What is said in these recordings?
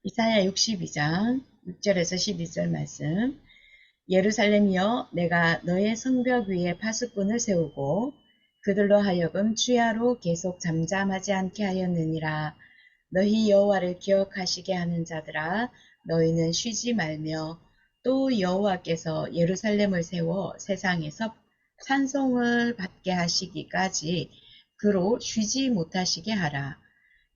이사야 62장 6절에서 12절 말씀. 예루살렘이여, 내가 너의 성벽 위에 파수꾼을 세우고 그들로 하여금 주야로 계속 잠잠하지 않게 하였느니라. 너희 여호와를 기억하시게 하는 자들아, 너희는 쉬지 말며 또 여호와께서 예루살렘을 세워 세상에서 찬송을 받게 하시기까지 그로 쉬지 못하시게 하라.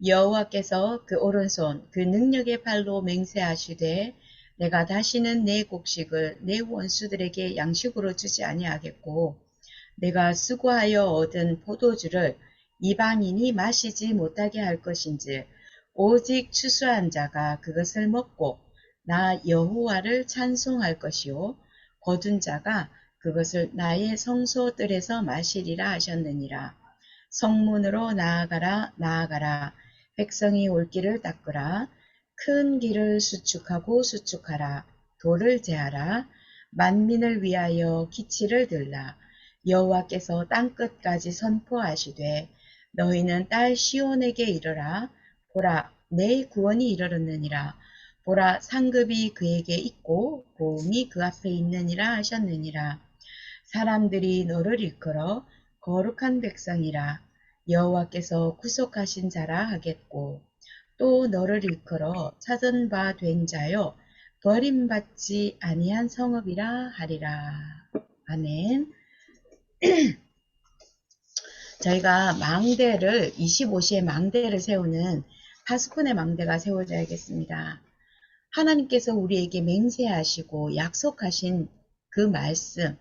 여호와께서 그 오른손 그 능력의 팔로 맹세하시되 내가 다시는 내 곡식을 내 원수들에게 양식으로 주지 아니하겠고 내가 수고하여 얻은 포도주를 이방인이 마시지 못하게 할 것인지 오직 추수한 자가 그것을 먹고 나 여호와를 찬송할 것이요 거둔 자가 그것을 나의 성소들에서 마시리라 하셨느니라. 성문으로 나아가라 나아가라. 백성이 올 길을 닦으라. 큰 길을 수축하고 수축하라. 돌을 제하라. 만민을 위하여 기치를 들라. 여호와께서 땅끝까지 선포하시되 너희는 딸 시온에게 이르라. 보라, 내 구원이 이르렀느니라. 보라, 상급이 그에게 있고 고음이 그 앞에 있느니라 하셨느니라. 사람들이 너를 일컬어 거룩한 백성이라 여호와께서 구속하신 자라 하겠고 또 너를 일컬어 찾은 바 된 자여 버림받지 아니한 성읍이라 하리라. 아멘. 저희가 망대를 25시에 망대를 세우는 파수꾼의 망대가 세워져야겠습니다. 하나님께서 우리에게 맹세하시고 약속하신 그 말씀,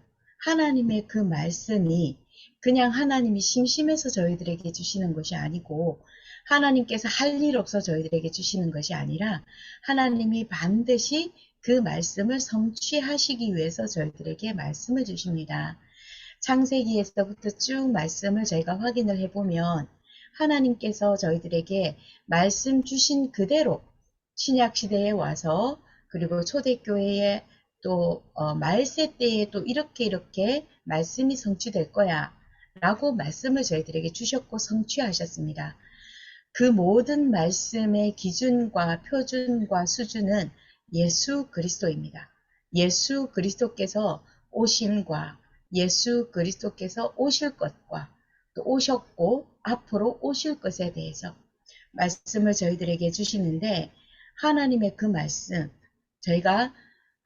하나님의 그 말씀이 그냥 하나님이 심심해서 저희들에게 주시는 것이 아니고 하나님께서 할 일 없어 저희들에게 주시는 것이 아니라 하나님이 반드시 그 말씀을 성취하시기 위해서 저희들에게 말씀을 주십니다. 창세기에서부터 쭉 말씀을 저희가 확인을 해보면 하나님께서 저희들에게 말씀 주신 그대로 신약시대에 와서 그리고 초대교회에 또 말세 때에 또 이렇게 말씀이 성취될 거야 라고 말씀을 저희들에게 주셨고 성취하셨습니다. 그 모든 말씀의 기준과 표준과 수준은 예수 그리스도입니다. 예수 그리스도께서 오심과 예수 그리스도께서 오실 것과 또 오셨고 앞으로 오실 것에 대해서 말씀을 저희들에게 주시는데 하나님의 그 말씀, 저희가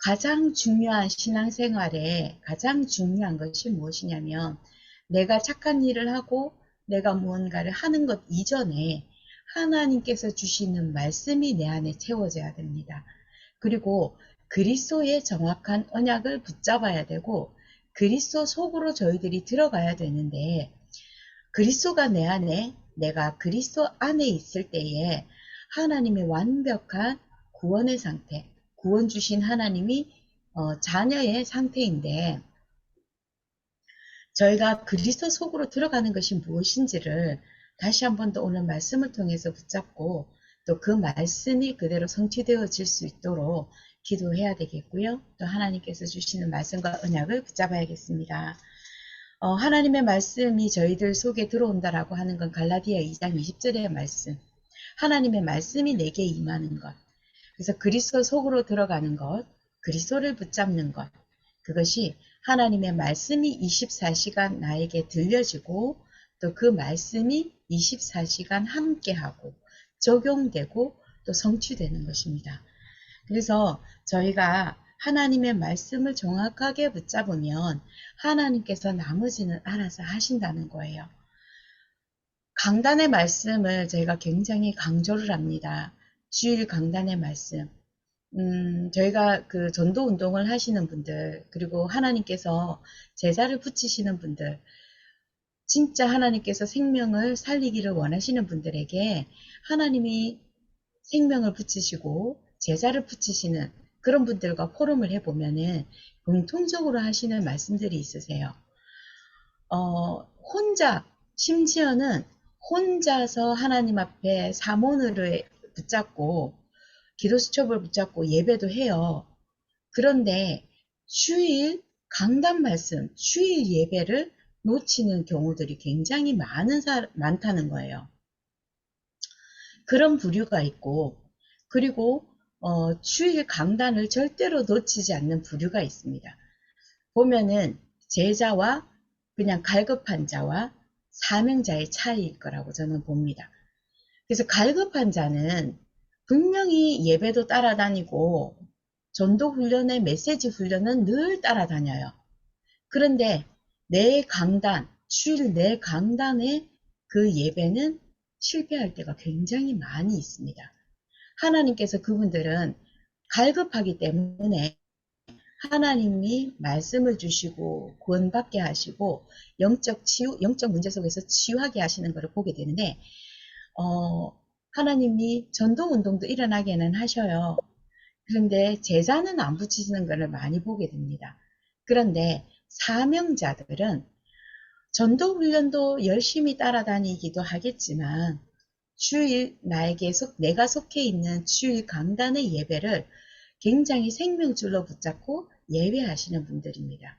가장 중요한 신앙생활에 가장 중요한 것이 무엇이냐면 내가 착한 일을 하고 내가 무언가를 하는 것 이전에 하나님께서 주시는 말씀이 내 안에 채워져야 됩니다. 그리고 그리스도의 정확한 언약을 붙잡아야 되고 그리스도 속으로 저희들이 들어가야 되는데 그리스도가 내 안에 내가 그리스도 안에 있을 때에 하나님의 완벽한 구원의 상태, 구원 주신 하나님이 자녀의 상태인데 저희가 그리스도 속으로 들어가는 것이 무엇인지를 다시 한 번 더 오늘 말씀을 통해서 붙잡고 또 그 말씀이 그대로 성취되어질 수 있도록 기도해야 되겠고요. 또 하나님께서 주시는 말씀과 언약을 붙잡아야겠습니다. 하나님의 말씀이 저희들 속에 들어온다라고 하는 건 갈라디아 2장 20절의 말씀. 하나님의 말씀이 내게 임하는 것. 그래서 그리스도 속으로 들어가는 것, 그리스도를 붙잡는 것. 그것이 하나님의 말씀이 24시간 나에게 들려지고 또 그 말씀이 24시간 함께하고 적용되고 또 성취되는 것입니다. 그래서 저희가 하나님의 말씀을 정확하게 붙잡으면 하나님께서 나머지는 알아서 하신다는 거예요. 강단의 말씀을 저희가 굉장히 강조를 합니다. 주일 강단의 말씀. 저희가 그 전도 운동을 하시는 분들, 그리고 하나님께서 제자를 붙이시는 분들, 진짜 하나님께서 생명을 살리기를 원하시는 분들에게 하나님이 생명을 붙이시고 제자를 붙이시는 그런 분들과 포럼을 해보면은 공통적으로 하시는 말씀들이 있으세요. 혼자, 심지어는 혼자서 하나님 앞에 사모를 붙잡고 기도 수첩을 붙잡고 예배도 해요. 그런데 주일 강단 말씀, 주일 예배를 놓치는 경우들이 굉장히 많다는 거예요. 그런 부류가 있고 그리고 주일 강단을 절대로 놓치지 않는 부류가 있습니다. 보면은 제자와 그냥 갈급한 자와 사명자의 차이일 거라고 저는 봅니다. 그래서 갈급한 자는 분명히 예배도 따라다니고 전도 훈련의 메시지 훈련은 늘 따라다녀요. 그런데 내 강단, 주일 내 강단의 그 예배는 실패할 때가 굉장히 많이 있습니다. 하나님께서 그분들은 갈급하기 때문에 하나님이 말씀을 주시고 구원받게 하시고 영적 문제 속에서 치유하게 하시는 것을 보게 되는데, 어, 하나님이 전도운동도 일어나게는 하셔요. 그런데 제자는 안 붙이시는 것을 많이 보게 됩니다. 그런데 사명자들은 전도훈련도 열심히 따라다니기도 하겠지만 주일 내가 속해 있는 주일 강단의 예배를 굉장히 생명줄로 붙잡고 예배하시는 분들입니다.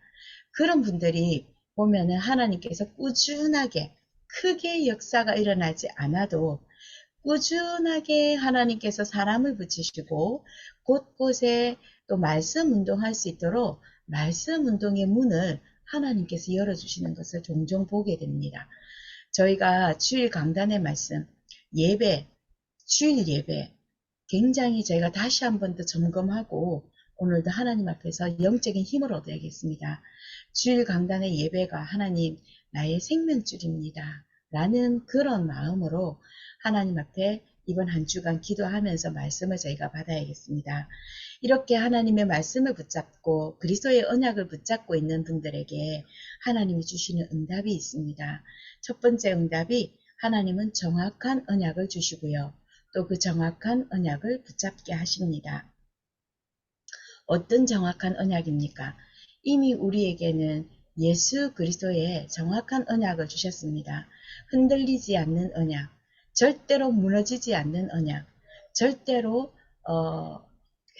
그런 분들이 보면은 하나님께서 꾸준하게 크게 역사가 일어나지 않아도 꾸준하게 하나님께서 사람을 붙이시고 곳곳에 또 말씀 운동할 수 있도록 말씀 운동의 문을 하나님께서 열어주시는 것을 종종 보게 됩니다. 저희가 주일 강단의 말씀, 예배, 주일 예배 굉장히 저희가 다시 한 번 더 점검하고 오늘도 하나님 앞에서 영적인 힘을 얻어야겠습니다. 주일 강단의 예배가 하나님 나의 생명줄입니다. 라는 그런 마음으로 하나님 앞에 이번 한 주간 기도하면서 말씀을 저희가 받아야겠습니다. 이렇게 하나님의 말씀을 붙잡고 그리스도의 언약을 붙잡고 있는 분들에게 하나님이 주시는 응답이 있습니다. 첫 번째 응답이 하나님은 정확한 언약을 주시고요. 또 그 정확한 언약을 붙잡게 하십니다. 어떤 정확한 언약입니까? 이미 우리에게는 예수 그리스도의 정확한 언약을 주셨습니다. 흔들리지 않는 언약, 절대로 무너지지 않는 언약, 절대로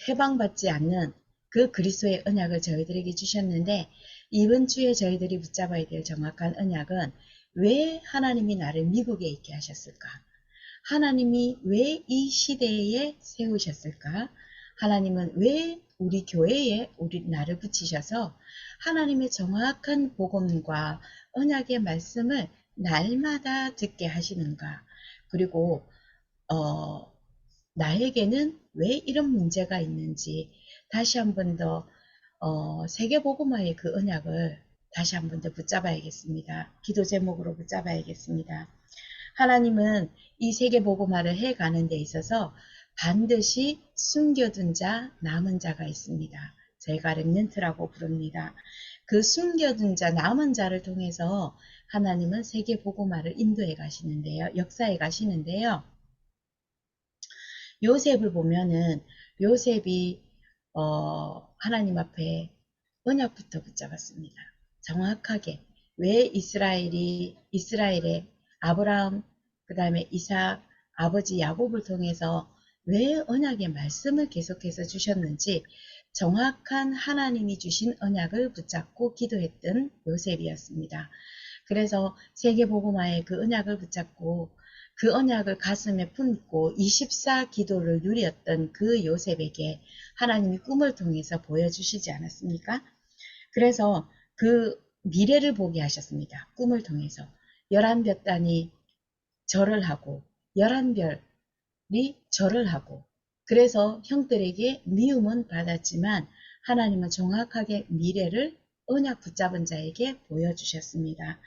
해방받지 않는 그 그리스도의 언약을 저희들에게 주셨는데, 이번 주에 저희들이 붙잡아야 될 정확한 언약은 왜 하나님이 나를 미국에 있게 하셨을까? 하나님이 왜 이 시대에 세우셨을까? 하나님은 왜 우리 교회에 나를 붙이셔서 하나님의 정확한 복음과 언약의 말씀을 날마다 듣게 하시는가? 그리고 나에게는 왜 이런 문제가 있는지 다시 한 번 더 세계복음화의 그 언약을 다시 한 번 더 붙잡아야겠습니다. 기도 제목으로 붙잡아야겠습니다. 하나님은 이 세계복음화를 해가는 데 있어서 반드시 숨겨둔 자, 남은 자가 있습니다. 저희가 렘넌트라고 부릅니다. 그 숨겨둔 자, 남은 자를 통해서 하나님은 세계복음화를 인도해 가시는데요. 역사해 가시는데요. 요셉을 보면은 요셉이 하나님 앞에 언약부터 붙잡았습니다. 정확하게 왜 이스라엘의 아브라함, 그 다음에 이삭, 아버지 야곱을 통해서 왜 언약의 말씀을 계속해서 주셨는지 정확한 하나님이 주신 언약을 붙잡고 기도했던 요셉이었습니다. 그래서 세계복음화의 그 언약을 붙잡고 그 언약을 가슴에 품고 24 기도를 누렸던 그 요셉에게 하나님이 꿈을 통해서 보여주시지 않았습니까? 그래서 그 미래를 보게 하셨습니다. 꿈을 통해서 11볕단이 절을 하고 11별이 절을 하고, 그래서 형들에게 미움은 받았지만 하나님은 정확하게 미래를 언약 붙잡은 자에게 보여주셨습니다.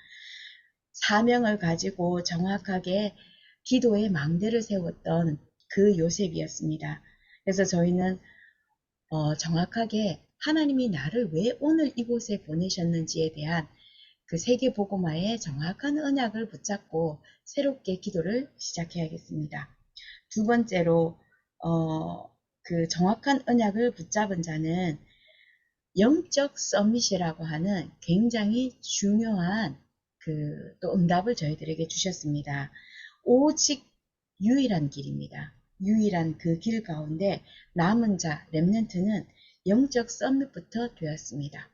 사명을 가지고 정확하게 기도의 망대를 세웠던 그 요셉이었습니다. 그래서 저희는 정확하게 하나님이 나를 왜 오늘 이곳에 보내셨는지에 대한 그 세계복음화의 정확한 언약을 붙잡고 새롭게 기도를 시작해야겠습니다. 두 번째로 그 정확한 언약을 붙잡은 자는 영적 서밋이라고 하는 굉장히 중요한 또 응답을 저희들에게 주셨습니다. 오직 유일한 길입니다. 유일한 그 길 가운데 남은 자, 렘넌트는 영적 서밋부터 되었습니다.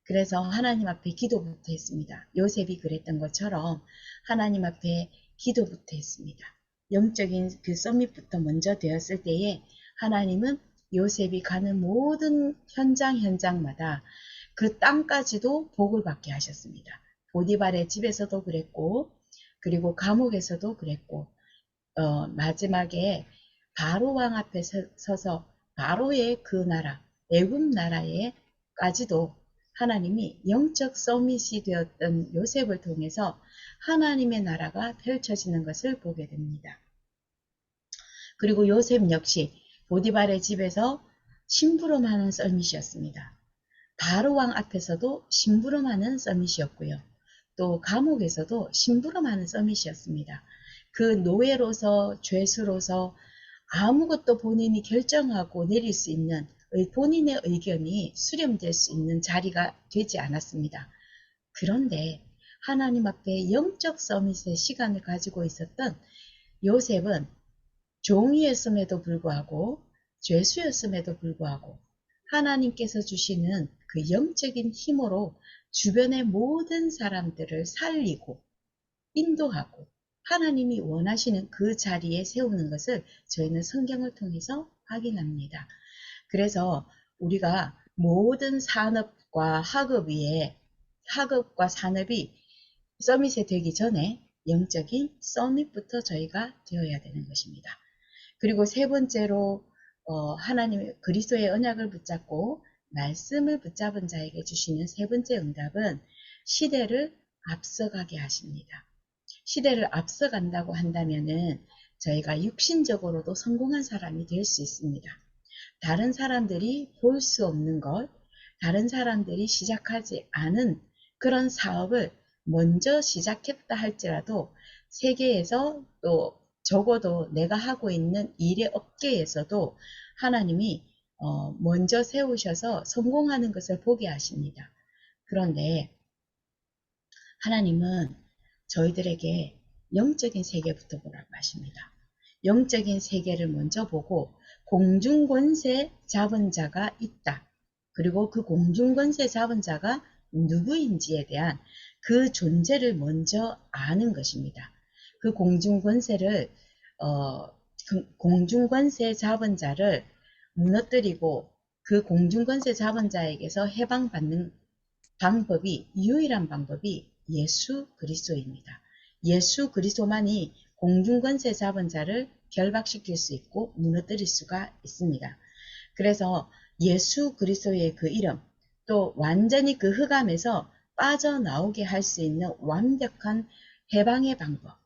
그래서 하나님 앞에 기도부터 했습니다. 요셉이 그랬던 것처럼 하나님 앞에 기도부터 했습니다. 영적인 그 서밋부터 먼저 되었을 때에 하나님은 요셉이 가는 모든 현장마다 그 땅까지도 복을 받게 하셨습니다. 보디발의 집에서도 그랬고, 그리고 감옥에서도 그랬고, 마지막에 바로 왕 앞에 서서 바로의 그 나라, 애굽 나라에까지도 하나님이 영적 서밋이 되었던 요셉을 통해서 하나님의 나라가 펼쳐지는 것을 보게 됩니다. 그리고 요셉 역시 보디발의 집에서 심부름하는 썰밋이었습니다. 바로 왕 앞에서도 심부름하는 썰밋이었고요. 또 감옥에서도 심부름하는 썰밋이었습니다. 그 노예로서 죄수로서 아무것도 본인이 결정하고 내릴 수 있는 본인의 의견이 수렴될 수 있는 자리가 되지 않았습니다. 그런데 하나님 앞에 영적 서밋의 시간을 가지고 있었던 요셉은 종이었음에도 불구하고 죄수였음에도 불구하고 하나님께서 주시는 그 영적인 힘으로 주변의 모든 사람들을 살리고 인도하고 하나님이 원하시는 그 자리에 세우는 것을 저희는 성경을 통해서 확인합니다. 그래서 우리가 모든 산업과 학업과 산업이 서밋이 되기 전에 영적인 서밋부터 저희가 되어야 되는 것입니다. 그리고 세 번째로 하나님의 그리스도의 언약을 붙잡고 말씀을 붙잡은 자에게 주시는 세 번째 응답은 시대를 앞서가게 하십니다. 시대를 앞서간다고 한다면은 저희가 육신적으로도 성공한 사람이 될 수 있습니다. 다른 사람들이 볼 수 없는 것, 다른 사람들이 시작하지 않은 그런 사업을 먼저 시작했다 할지라도 세계에서 또 적어도 내가 하고 있는 일의 업계에서도 하나님이 먼저 세우셔서 성공하는 것을 보게 하십니다. 그런데 하나님은 저희들에게 영적인 세계부터 보라고 하십니다. 영적인 세계를 먼저 보고 공중권세 잡은 자가 있다. 그리고 그 공중권세 잡은 자가 누구인지에 대한 그 존재를 먼저 아는 것입니다. 그 공중권세 잡은 자를 무너뜨리고 그 공중권세 잡은 자에게서 해방받는 유일한 방법이 예수 그리스도입니다. 예수 그리스도만이 공중권세 잡은 자를 결박시킬 수 있고 무너뜨릴 수가 있습니다. 그래서 예수 그리스도의 그 이름, 또 완전히 그 흑암에서 빠져나오게 할 수 있는 완벽한 해방의 방법,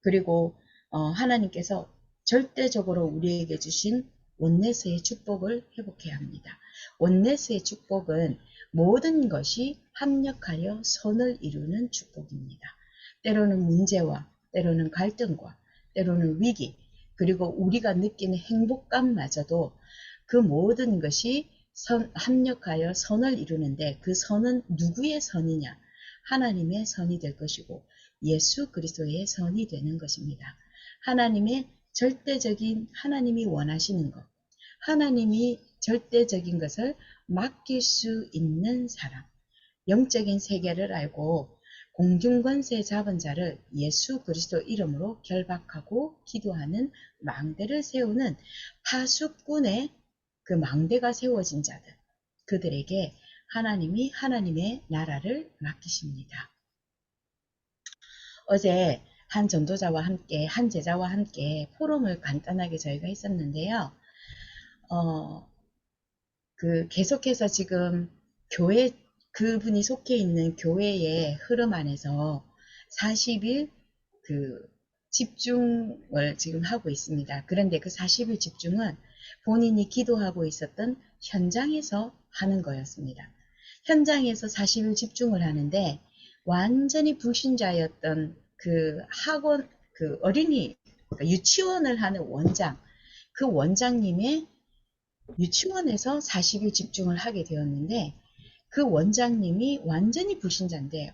그리고 하나님께서 절대적으로 우리에게 주신 원네스의 축복을 회복해야 합니다. 원네스의 축복은 모든 것이 합력하여 선을 이루는 축복입니다. 때로는 문제와 때로는 갈등과 때로는 위기, 그리고 우리가 느끼는 행복감마저도 그 모든 것이 합력하여 선을 이루는데 그 선은 누구의 선이냐? 하나님의 선이 될 것이고 예수 그리스도의 선이 되는 것입니다. 하나님의 절대적인 하나님이 원하시는 것, 하나님이 절대적인 것을 맡길 수 있는 사람, 영적인 세계를 알고 공중권세 잡은 자를 예수 그리스도 이름으로 결박하고 기도하는 망대를 세우는 파수꾼의 그 망대가 세워진 자들, 그들에게 하나님이 하나님의 나라를 맡기십니다. 어제 한 전도자와 함께, 한 제자와 함께 포럼을 간단하게 저희가 했었는데요. 계속해서 지금 그분이 속해 있는 교회의 흐름 안에서 40일 집중을 지금 하고 있습니다. 그런데 그 40일 집중은 본인이 기도하고 있었던 현장에서 하는 거였습니다. 현장에서 40일 집중을 하는데 완전히 불신자였던 그 어린이, 유치원을 하는 원장, 그 원장님의 유치원에서 40일 집중을 하게 되었는데 그 원장님이 완전히 불신자인데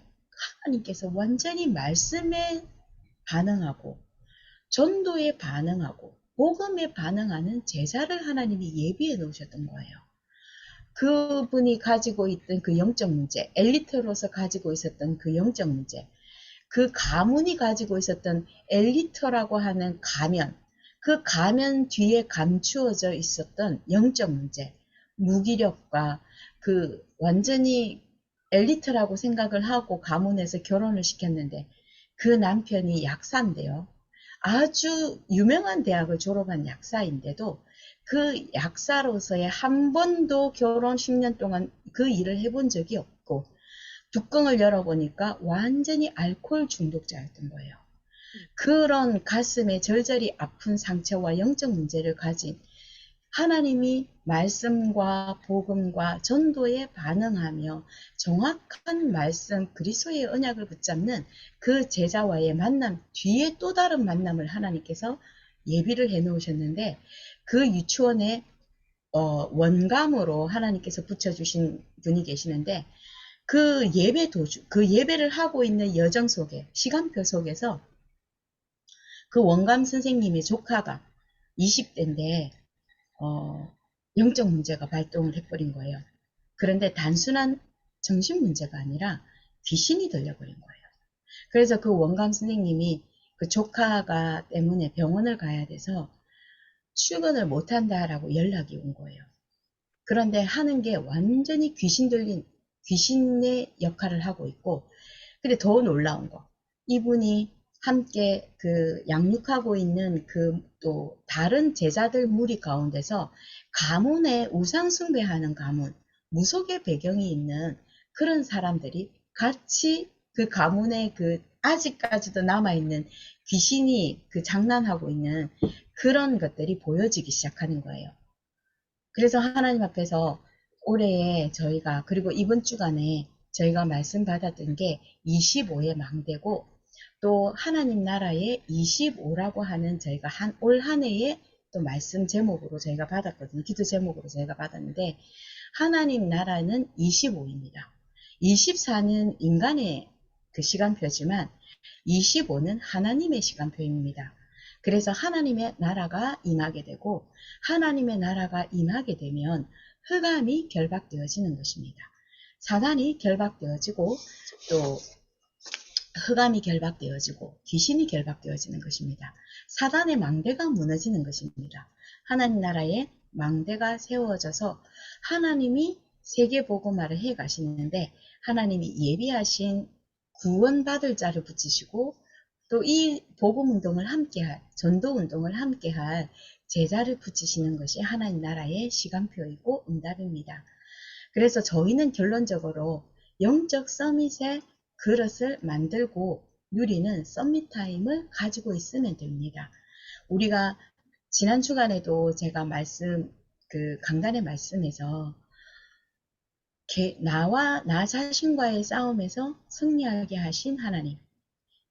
하나님께서 완전히 말씀에 반응하고 전도에 반응하고 복음에 반응하는 제자를 하나님이 예비해 놓으셨던 거예요. 그분이 가지고 있던 그 영적 문제, 엘리트로서 가지고 있었던 그 영적 문제, 그 가문이 가지고 있었던 엘리트라고 하는 가면, 그 가면 뒤에 감추어져 있었던 영적 문제, 무기력과 그 완전히 엘리트라고 생각을 하고 가문에서 결혼을 시켰는데 그 남편이 약사인데요. 아주 유명한 대학을 졸업한 약사인데도 그 약사로서의 한 번도 결혼 10년 동안 그 일을 해본 적이 없고 뚜껑을 열어보니까 완전히 알코올 중독자였던 거예요. 그런 가슴에 절절히 아픈 상처와 영적 문제를 가진 하나님이 말씀과 복음과 전도에 반응하며 정확한 말씀 그리스도의 언약을 붙잡는 그 제자와의 만남 뒤에 또 다른 만남을 하나님께서 예비를 해 놓으셨는데 그 유치원에 원감으로 하나님께서 붙여주신 분이 계시는데 그 예배 도중 그 예배를 하고 있는 여정 속에 시간표 속에서 그 원감 선생님의 조카가 20대인데 영적 문제가 발동을 해버린 거예요. 그런데 단순한 정신 문제가 아니라 귀신이 들려버린 거예요. 그래서 그 원감 선생님이 그 조카가 때문에 병원을 가야 돼서 출근을 못한다라고 연락이 온 거예요. 그런데 하는 게 완전히 귀신 들린 귀신의 역할을 하고 있고, 근데 더 놀라운 거, 이분이 함께 그 양육하고 있는 그 또 다른 제자들 무리 가운데서 가문에 우상 숭배하는 가문, 무속의 배경이 있는 그런 사람들이 같이 그 가문에 그 아직까지도 남아있는 귀신이 그 장난하고 있는 그런 것들이 보여지기 시작하는 거예요. 그래서 하나님 앞에서 올해에 저희가 그리고 이번 주간에 저희가 말씀 받았던 게 25의 망대고 또 하나님 나라의 25라고 하는 저희가 올 한 해에 또 말씀 제목으로 저희가 받았거든요. 기도 제목으로 저희가 받았는데 하나님 나라는 25입니다. 24는 인간의 그 시간표지만 25는 하나님의 시간표입니다. 그래서 하나님의 나라가 임하게 되고 하나님의 나라가 임하게 되면 흑암이 결박되어지는 것입니다. 사단이 결박되어지고 또 흑암이 결박되어지고 귀신이 결박되어지는 것입니다. 사단의 망대가 무너지는 것입니다. 하나님 나라에 망대가 세워져서 하나님이 세계복음화를 해 가시는데 하나님이 예비하신 구원받을 자를 붙이시고 또 이 복음운동을 함께할 전도운동을 함께할 제자를 붙이시는 것이 하나님 나라의 시간표이고 응답입니다. 그래서 저희는 결론적으로 영적 서밋의 그릇을 만들고 누리는 서밋 타임을 가지고 있으면 됩니다. 우리가 지난 주간에도 제가 그 강단의 말씀에서 나와 나 자신과의 싸움에서 승리하게 하신 하나님,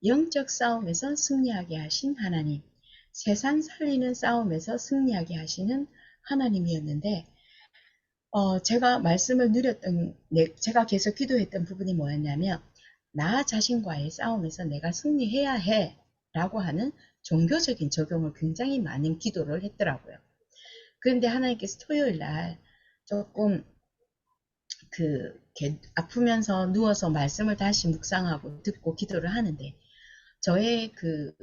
영적 싸움에서 승리하게 하신 하나님, 세상 살리는 싸움에서 승리하게 하시는 하나님이었는데 제가 말씀을 누렸던, 제가 계속 기도했던 부분이 뭐였냐면 나 자신과의 싸움에서 내가 승리해야 해 라고 하는 종교적인 적용을 굉장히 많은 기도를 했더라고요. 그런데 하나님께서 토요일 날 조금 아프면서 누워서 말씀을 다시 묵상하고 듣고 기도를 하는데 저의 그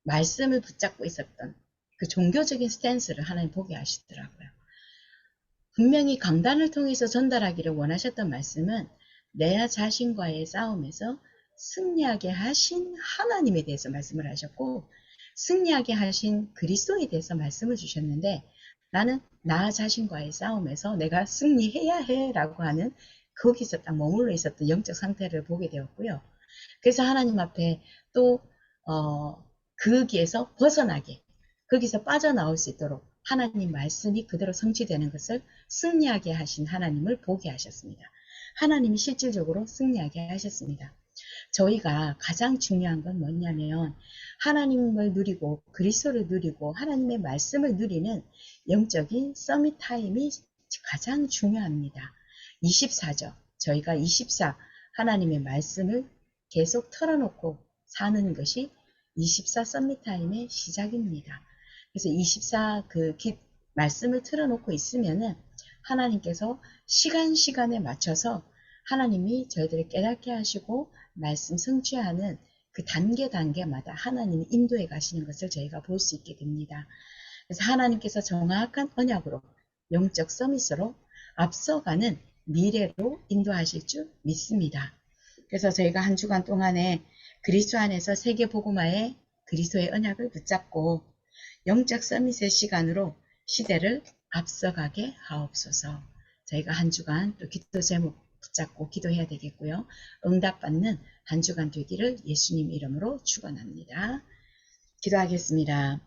말씀을 붙잡고 있었던 그 종교적인 스탠스를 하나님 보게 하시더라고요. 분명히 강단을 통해서 전달하기를 원하셨던 말씀은 내 자신과의 싸움에서 승리하게 하신 하나님에 대해서 말씀을 하셨고 승리하게 하신 그리스도에 대해서 말씀을 주셨는데 나는 나 자신과의 싸움에서 내가 승리해야 해 라고 하는 거기서 딱 머물러 있었던 영적 상태를 보게 되었고요. 그래서 하나님 앞에 또 거기에서 벗어나게 거기서 빠져나올 수 있도록 하나님 말씀이 그대로 성취되는 것을 승리하게 하신 하나님을 보게 하셨습니다. 하나님이 실질적으로 승리하게 하셨습니다. 저희가 가장 중요한 건 뭐냐면 하나님을 누리고 그리스도를 누리고 하나님의 말씀을 누리는 영적인 서밋 타임이 가장 중요합니다. 24죠. 저희가 24 하나님의 말씀을 계속 털어놓고 사는 것이 24 서밋 타임의 시작입니다. 그래서 24 말씀을 틀어놓고 있으면은 하나님께서 시간에 맞춰서 하나님이 저희들을 깨닫게 하시고 말씀 성취하는 그 단계마다 하나님이 인도해 가시는 것을 저희가 볼 수 있게 됩니다. 그래서 하나님께서 정확한 언약으로 영적 서밋으로 앞서가는 미래로 인도하실 줄 믿습니다. 그래서 저희가 한 주간 동안에 그리스도 안에서 세계복음화의 그리스도의 언약을 붙잡고 영적 서밋의 시간으로 시대를 앞서가게 하옵소서. 저희가 한 주간 또 기도 제목 붙잡고 기도해야 되겠고요. 응답받는 한 주간 되기를 예수님 이름으로 축원합니다. 기도하겠습니다.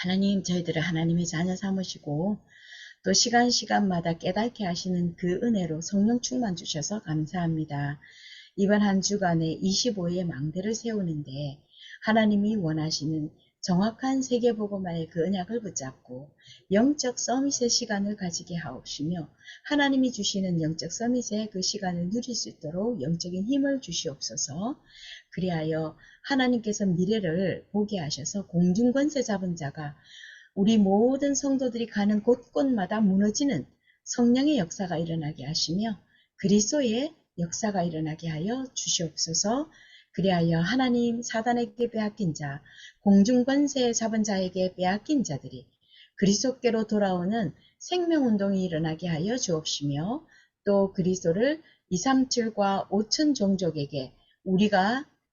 하나님, 저희들을 하나님의 자녀 삼으시고 또 시간마다 깨닫게 하시는 그 은혜로 성령 충만 주셔서 감사합니다. 이번 한 주간에 25의 망대를 세우는데 하나님이 원하시는 정확한 세계복음화의 그 언약을 붙잡고 영적 서밋의 시간을 가지게 하옵시며 하나님이 주시는 영적 서밋의 그 시간을 누릴 수 있도록 영적인 힘을 주시옵소서. 그리하여 하나님께서 미래를 보게 하셔서 공중권세 잡은 자가 우리 모든 성도들이 가는 곳곳마다 무너지는 성령의 역사가 일어나게 하시며 그리스도의 역사가 일어나게 하여 주시옵소서. 그리하여 하나님 사단에게 빼앗긴 자, 공중권세 잡은 자에게 빼앗긴 자들이 그리스도께로 돌아오는 생명운동이 일어나게 하여 주옵시며 또 그리스도를 237과 5천 종족에게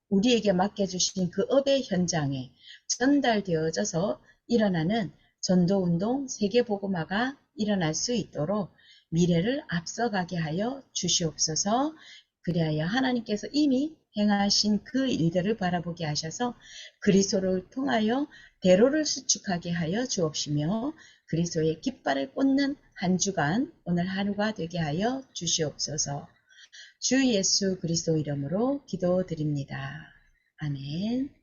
우리에게 맡겨주신 그 업의 현장에 전달되어져서 일어나는 전도운동 세계복음화가 일어날 수 있도록 미래를 앞서가게 하여 주시옵소서. 그리하여 하나님께서 이미 행하신 그 일들을 바라보게 하셔서 그리스도를 통하여 대로를 수축하게 하여 주옵시며 그리스도의 깃발을 꽂는 한 주간 오늘 하루가 되게 하여 주시옵소서. 주 예수 그리스도 이름으로 기도드립니다. 아멘.